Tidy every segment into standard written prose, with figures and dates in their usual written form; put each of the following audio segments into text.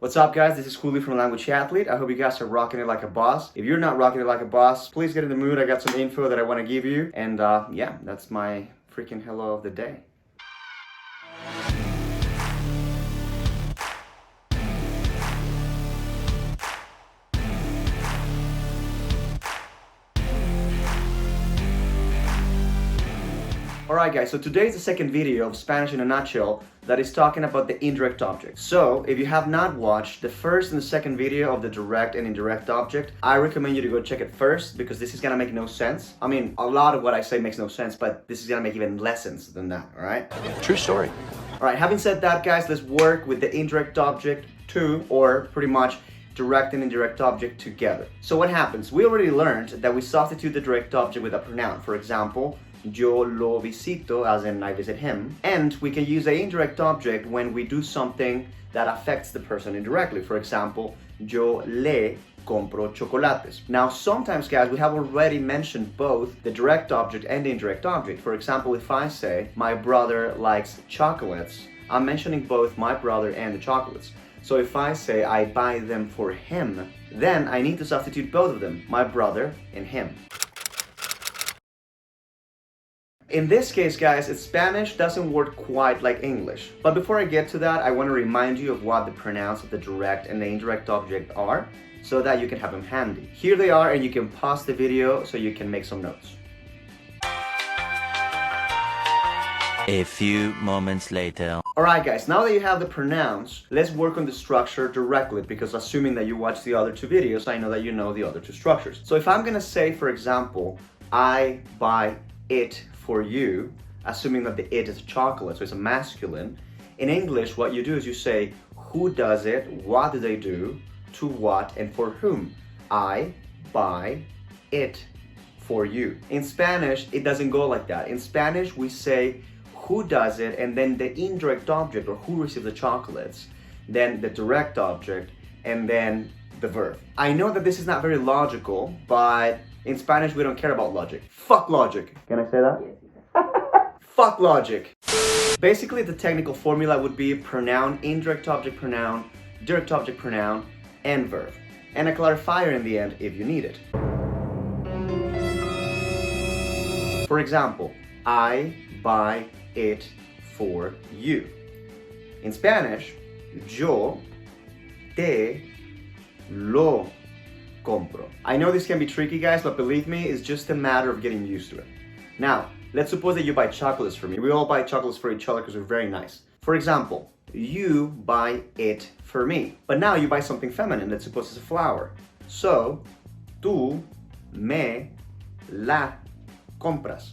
What's up, guys? This is Juli from Language Athlete. I hope you guys are rocking it like a boss. If you're not rocking it like a boss, please get in the mood. I got some info that I want to give you. And yeah, that's my freaking hello of the day. Alright guys, so today is the second video of Spanish in a nutshell that is talking about the indirect object. So, if you have not watched the first and the second video of the direct and indirect object, I recommend you to go check it first because this is gonna make no sense. I mean, a lot of what I say makes no sense, but this is gonna make even less sense than that, alright? True story. Alright, having said that guys, let's work with the indirect object too, or pretty much direct and indirect object together. So what happens? We already learned that we substitute the direct object with a pronoun. For example, yo lo visito, as in I visit him. And we can use an indirect object when we do something that affects the person indirectly. For example, yo le compro chocolates. Now, sometimes, guys, we have already mentioned both the direct object and the indirect object. For example, if I say, my brother likes chocolates, I'm mentioning both my brother and the chocolates. So if I say, I buy them for him, then I need to substitute both of them, my brother and him. In this case, guys, Spanish doesn't work quite like English. But before I get to that, I want to remind you of what the pronouns of the direct and the indirect object are, so that you can have them handy. Here they are, and you can pause the video so you can make some notes. A few moments later. Alright guys, now that you have the pronouns, let's work on the structure directly, because assuming that you watched the other two videos, I know that you know the other two structures. So if I'm gonna say, for example, I buy it for you, assuming that the it is a chocolate, so it's a masculine. In English, what you do is you say, who does it, what do they do, to what, and for whom. I buy it for you. In Spanish, it doesn't go like that. In Spanish, we say, who does it, and then the indirect object, or who receives the chocolates, then the direct object, and then the verb. I know that this is not very logical, but in Spanish we don't care about logic. Fuck logic. Can I say that? Fuck logic. Basically, the technical formula would be pronoun, indirect object pronoun, direct object pronoun, and verb. And a clarifier in the end if you need it. For example, I buy it for you. In Spanish, yo te lo compro. I know this can be tricky, guys, but believe me, it's just a matter of getting used to it. Now, let's suppose that you buy chocolates for me. We all buy chocolates for each other because we're very nice. For example, you buy it for me. But now you buy something feminine. Let's suppose it's a flower. So, tú me la compras.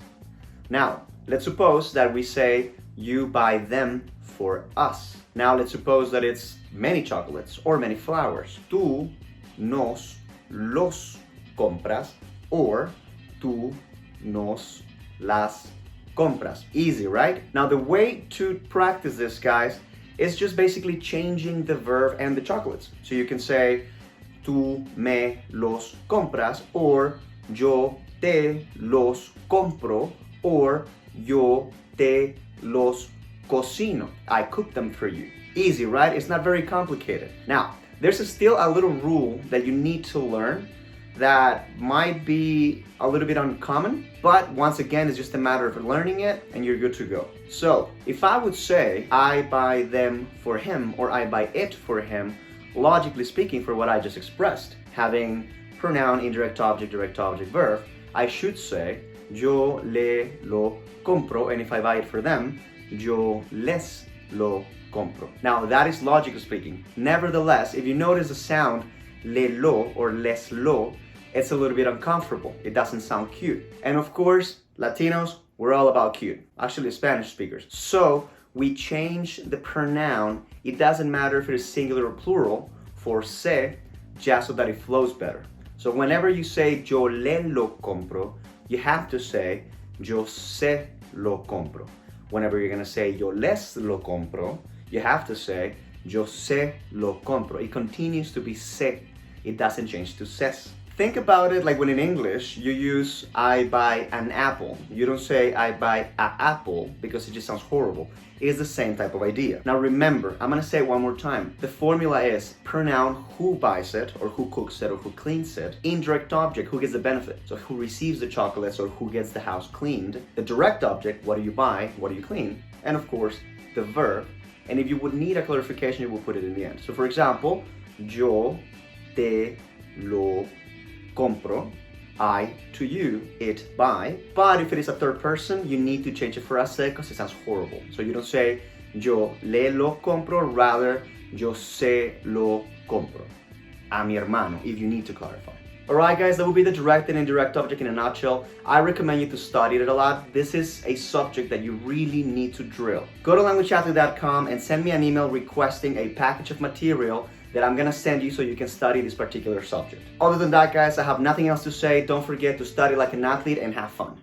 Now, let's suppose that we say you buy them for us. Now let's suppose that it's many chocolates or many flowers. Tú nos los compras, or tú nos las compras. Easy, right? Now the way to practice this, guys, is just basically changing the verb and the chocolates. So you can say tú me los compras, or yo te los compro, or yo te los cocino. I cook them for you. Easy, right? It's not very complicated. Now, there's still a little rule that you need to learn that might be a little bit uncommon, but once again, it's just a matter of learning it and you're good to go. So, if I would say, I buy them for him, or I buy it for him, logically speaking, for what I just expressed, having pronoun, indirect object, direct object, verb, I should say, yo le lo compro, and if I buy it for them, yo les lo compro. Now that is logically speaking. Nevertheless, if you notice the sound le lo or les lo, it's a little bit uncomfortable. It doesn't sound cute. And of course, Latinos, we're all about cute. Actually, Spanish speakers. So we change the pronoun. It doesn't matter if it is singular or plural for se, just so that it flows better. So whenever you say yo le lo compro, you have to say yo se lo compro. Whenever you're gonna say yo les lo compro, you have to say yo se lo compro. It continues to be se. It doesn't change to ses. Think about it like when in English you use I buy an apple. You don't say I buy a apple because it just sounds horrible. It is the same type of idea. Now remember, I'm gonna say it one more time. The formula is pronoun who buys it, or who cooks it, or who cleans it. Indirect object, who gets the benefit. So who receives the chocolates or who gets the house cleaned. The direct object, what do you buy, what do you clean? And of course, the verb. And if you would need a clarification, you will put it in the end. So for example, yo te lo compro. I to you, it buy. But if it is a third person, you need to change it for a se because it sounds horrible. So you don't say yo le lo compro, rather yo se lo compro a mi hermano, if you need to clarify. Alright guys, that would be the direct and indirect object in a nutshell. I recommend you to study it a lot. This is a subject that you really need to drill. Go to languageathlete.com and send me an email requesting a package of material that I'm gonna send you so you can study this particular subject. Other than that guys, I have nothing else to say. Don't forget to study like an athlete and have fun.